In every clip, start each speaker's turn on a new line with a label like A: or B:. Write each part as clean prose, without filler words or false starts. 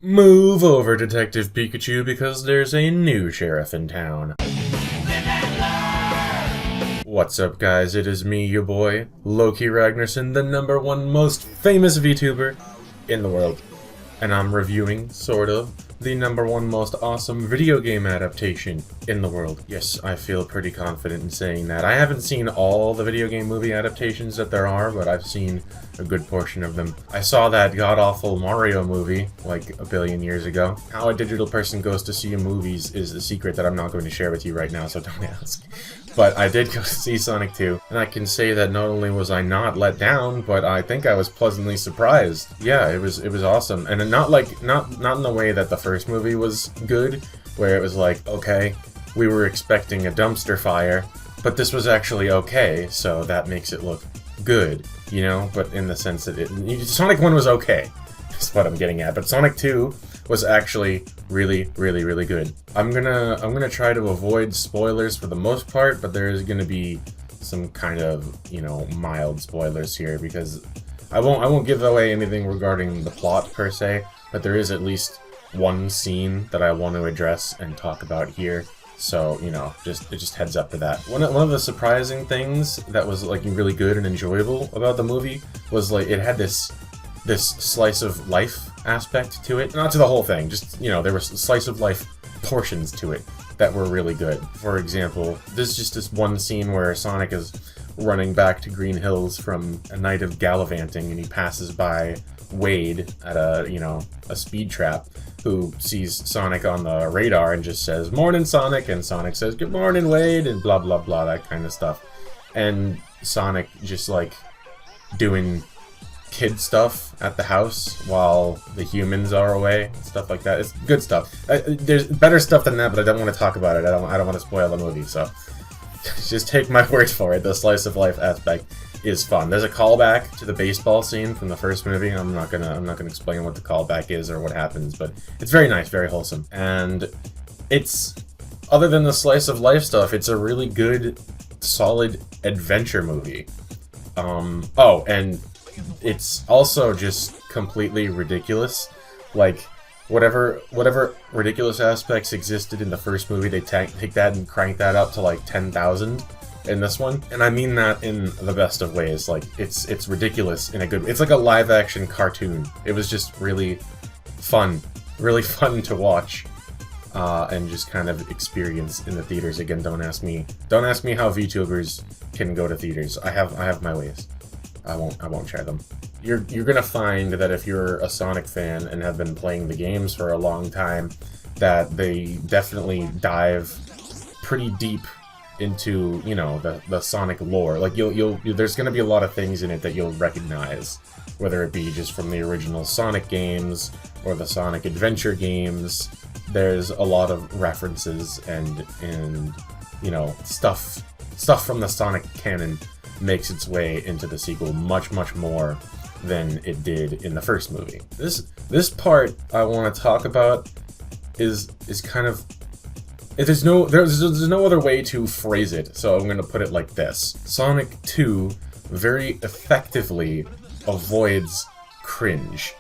A: Move over, Detective Pikachu, because there's a new sheriff in town. What's up, guys? It is me, your boy, LokiRagnarsson, the #1 most famous VTuber in the world. And I'm reviewing, sort of, the #1 most awesome video game adaptation in the world. Yes, I feel pretty confident in saying that. I haven't seen all the video game movie adaptations that there are, but I've seen a good portion of them. I saw that god-awful Mario movie, like, a billion years ago. How a digital person goes to see movies is a secret that I'm not going to share with you right now, so don't ask. But I did go see Sonic 2, and I can say that not only was I not let down, but I think I was pleasantly surprised. Yeah, it was awesome, and not in the way that the first movie was good, where it was like, okay, we were expecting a dumpster fire, but this was actually okay, so that makes it look good, you know? But in the sense that Sonic 1 was okay, is what I'm getting at, but Sonic 2 was actually really good. I'm gonna try to avoid spoilers for the most part, but there is gonna be some kind of, you know, mild spoilers here, because I won't give away anything regarding the plot per se, but there is at least one scene that I want to address and talk about here. So, you know, just heads up to that. One of the surprising things that was like really good and enjoyable about the movie was like it had this slice of life aspect to it. Not to the whole thing, just, you know, there were slice of life portions to it that were really good. For example, there's just this one scene where Sonic is running back to Green Hills from a night of gallivanting, and he passes by Wade at a speed trap, who sees Sonic on the radar and just says, "Morning, Sonic," and Sonic says, "Good morning, Wade," and blah blah blah, that kind of stuff. And Sonic just like doing kid stuff at the house while the humans are away, stuff like that. It's good stuff. There's better stuff than that, but I don't want to talk about it. I don't want to spoil the movie, so just take my word for it. The slice of life aspect is fun. There's a callback to the baseball scene from the first movie. I'm not gonna explain what the callback is or what happens, but it's very nice, very wholesome. And it's, other than the slice of life stuff, it's a really good, solid adventure movie. Oh, and it's also just completely ridiculous. Like, whatever ridiculous aspects existed in the first movie, they take that and crank that up to like 10,000 in this one. And I mean that in the best of ways. Like, it's ridiculous in a good way. It's like a live-action cartoon. It was just really fun to watch, and just kind of experience in the theaters. Again, don't ask me how VTubers can go to theaters. I have my ways. I won't share them. You're gonna find that if you're a Sonic fan and have been playing the games for a long time, that they definitely dive pretty deep into, you know, the Sonic lore. Like there's gonna be a lot of things in it that you'll recognize, whether it be just from the original Sonic games or the Sonic Adventure games. There's a lot of references and you know, stuff from the Sonic canon makes its way into the sequel much more than it did in the first movie. This part I want to talk about is kind of, there's no other way to phrase it, so I'm gonna put it like this. Sonic 2 very effectively avoids cringe.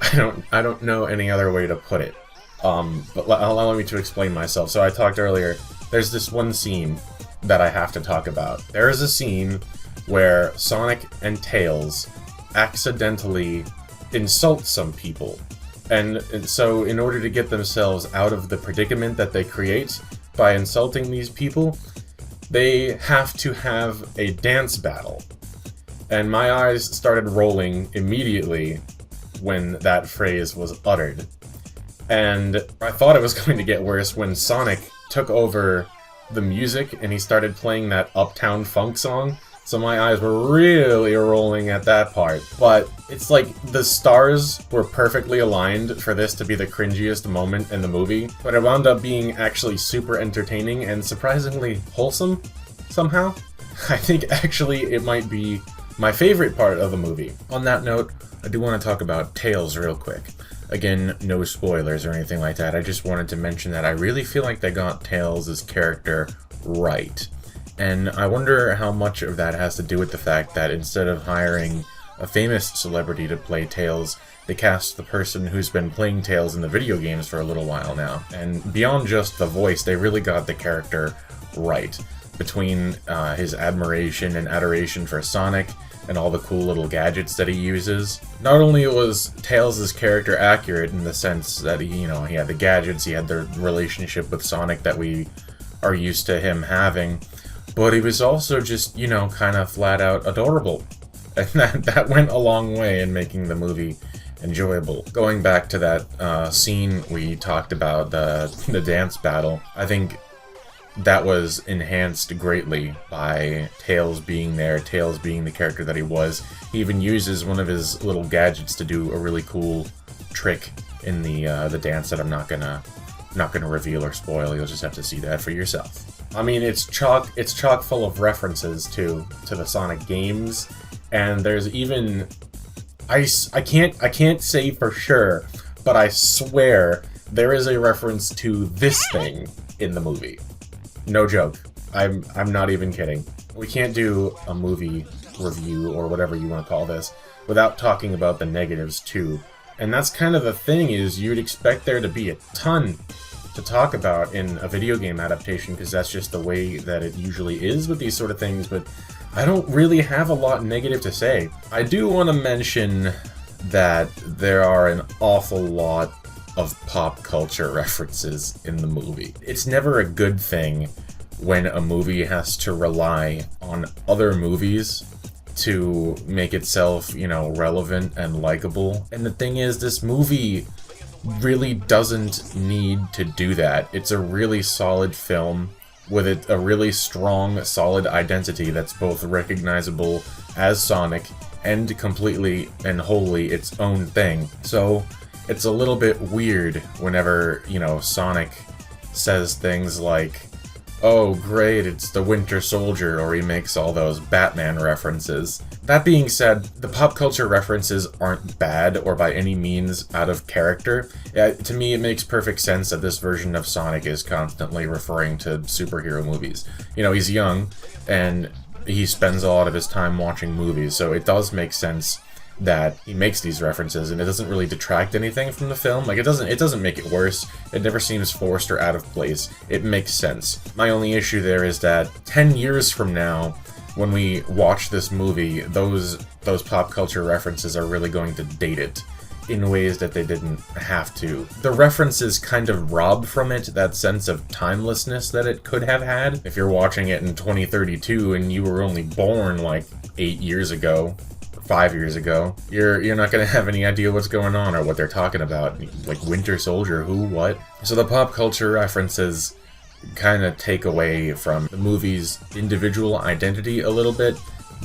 A: I don't know any other way to put it. But allow me to explain myself. So I talked earlier, there's this one scene that I have to talk about. There is a scene where Sonic and Tails accidentally insult some people. And so in order to get themselves out of the predicament that they create by insulting these people, they have to have a dance battle. And my eyes started rolling immediately when that phrase was uttered. And I thought it was going to get worse when Sonic took over the music and he started playing that Uptown Funk song. So my eyes were really rolling at that part. But it's like the stars were perfectly aligned for this to be the cringiest moment in the movie. But it wound up being actually super entertaining and surprisingly wholesome somehow. I think actually it might be my favorite part of the movie. On that note, I do want to talk about Tails real quick. Again, no spoilers or anything like that. I just wanted to mention that I really feel like they got Tails' character right. And I wonder how much of that has to do with the fact that instead of hiring a famous celebrity to play Tails. They cast the person who's been playing Tails in the video games for a little while now. And beyond just the voice, they really got the character right. Between his admiration and adoration for Sonic and all the cool little gadgets that he uses. Not only was Tails' character accurate in the sense that he had the gadgets, he had the relationship with Sonic that we are used to him having, but he was also just, kind of flat out adorable. And that went a long way in making the movie enjoyable. Going back to that scene we talked about, the dance battle, I think that was enhanced greatly by Tails being there, Tails being the character that he was. He even uses one of his little gadgets to do a really cool trick in the dance that I'm not gonna reveal or spoil. You'll just have to see that for yourself. I mean, it's chock full of references to the Sonic games, and there's even I can't say for sure, but I swear there is a reference to this thing in the movie. No joke. I'm not even kidding. We can't do a movie review, or whatever you want to call this, without talking about the negatives too. And that's kind of the thing, is you'd expect there to be a ton to talk about in a video game adaptation, because that's just the way that it usually is with these sort of things, but I don't really have a lot negative to say. I do want to mention that there are an awful lot of pop culture references in the movie. It's never a good thing when a movie has to rely on other movies to make itself, relevant and likable. And the thing is, this movie really doesn't need to do that. It's a really solid film with a really strong, solid identity that's both recognizable as Sonic and completely and wholly its own thing. So it's a little bit weird whenever, Sonic says things like, "Oh, great, it's the Winter Soldier," or he makes all those Batman references. That being said, the pop culture references aren't bad or by any means out of character. To me, it makes perfect sense that this version of Sonic is constantly referring to superhero movies. He's young, and he spends a lot of his time watching movies, so it does make sense that he makes these references, and it doesn't really detract anything from the film. Like, it doesn't make it worse. It never seems forced or out of place. It makes sense. My only issue there is that 10 years from now, when we watch this movie, those pop culture references are really going to date it in ways that they didn't have to. The references kind of rob from it that sense of timelessness that it could have had. If you're watching it in 2032 and you were only born like 8 years ago, 5 years ago, you're not gonna have any idea what's going on or what they're talking about. Like, Winter Soldier, who, what? So the pop culture references kind of take away from the movie's individual identity a little bit,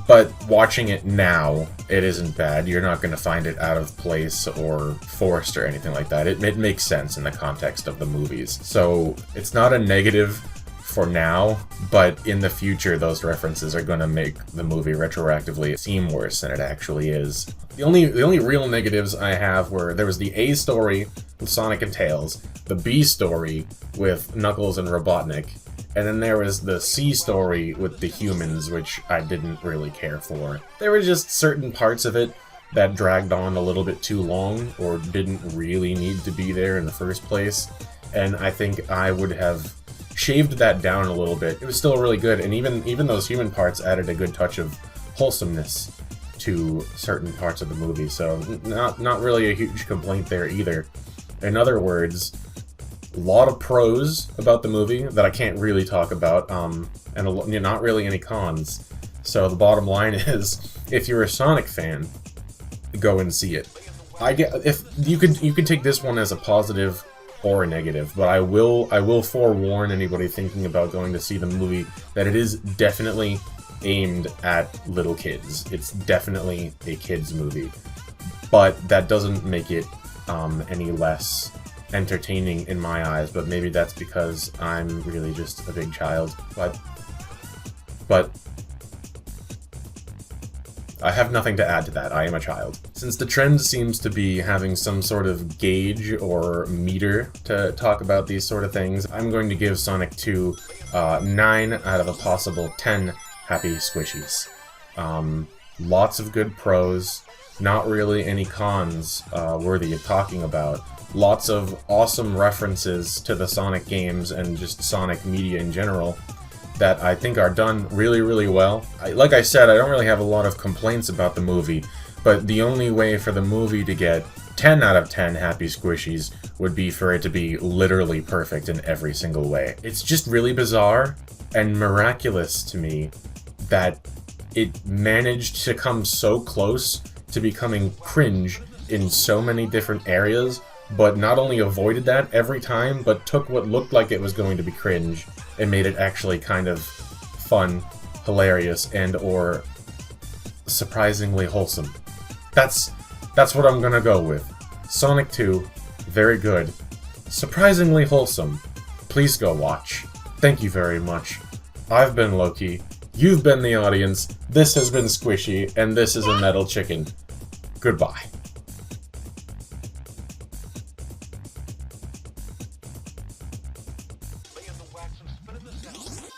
A: but watching it now, it isn't bad. You're not gonna find it out of place or forced or anything like that. It makes sense in the context of the movies. So it's not a negative for now, but in the future those references are going to make the movie retroactively seem worse than it actually is. The only real negatives I have were, there was the A story with Sonic and Tails, the B story with Knuckles and Robotnik, and then there was the C story with the humans, which I didn't really care for. There were just certain parts of it that dragged on a little bit too long, or didn't really need to be there in the first place, and I think I would have shaved that down a little bit. It was still really good, and even those human parts added a good touch of wholesomeness to certain parts of the movie, so not really a huge complaint there either. In other words, a lot of pros about the movie that I can't really talk about, and not really any cons. So the bottom line is, if you're a Sonic fan, go and see it. If you could take this one as a positive or a negative, but I will forewarn anybody thinking about going to see the movie that it is definitely aimed at little kids. It's definitely a kids movie, but that doesn't make it any less entertaining in my eyes. But maybe that's because I'm really just a big child. But I have nothing to add to that. I am a child. Since the trend seems to be having some sort of gauge or meter to talk about these sort of things, I'm going to give Sonic 2 9 out of a possible 10 happy squishies. lots of good pros, not really any cons worthy of talking about. Lots of awesome references to the Sonic games and just Sonic media in general that I think are done really, really well. Like I said, I don't really have a lot of complaints about the movie, but the only way for the movie to get 10 out of 10 happy squishies would be for it to be literally perfect in every single way. It's just really bizarre and miraculous to me that it managed to come so close to becoming cringe in so many different areas, but not only avoided that every time, but took what looked like it was going to be cringe and made it actually kind of fun, hilarious, and or surprisingly wholesome. That's what I'm gonna go with. Sonic 2, very good. Surprisingly wholesome. Please go watch. Thank you very much. I've been Loki, you've been the audience, this has been Squishy, and this is a Metal Chicken. Goodbye.
B: Lay in the wax and spit in the cell.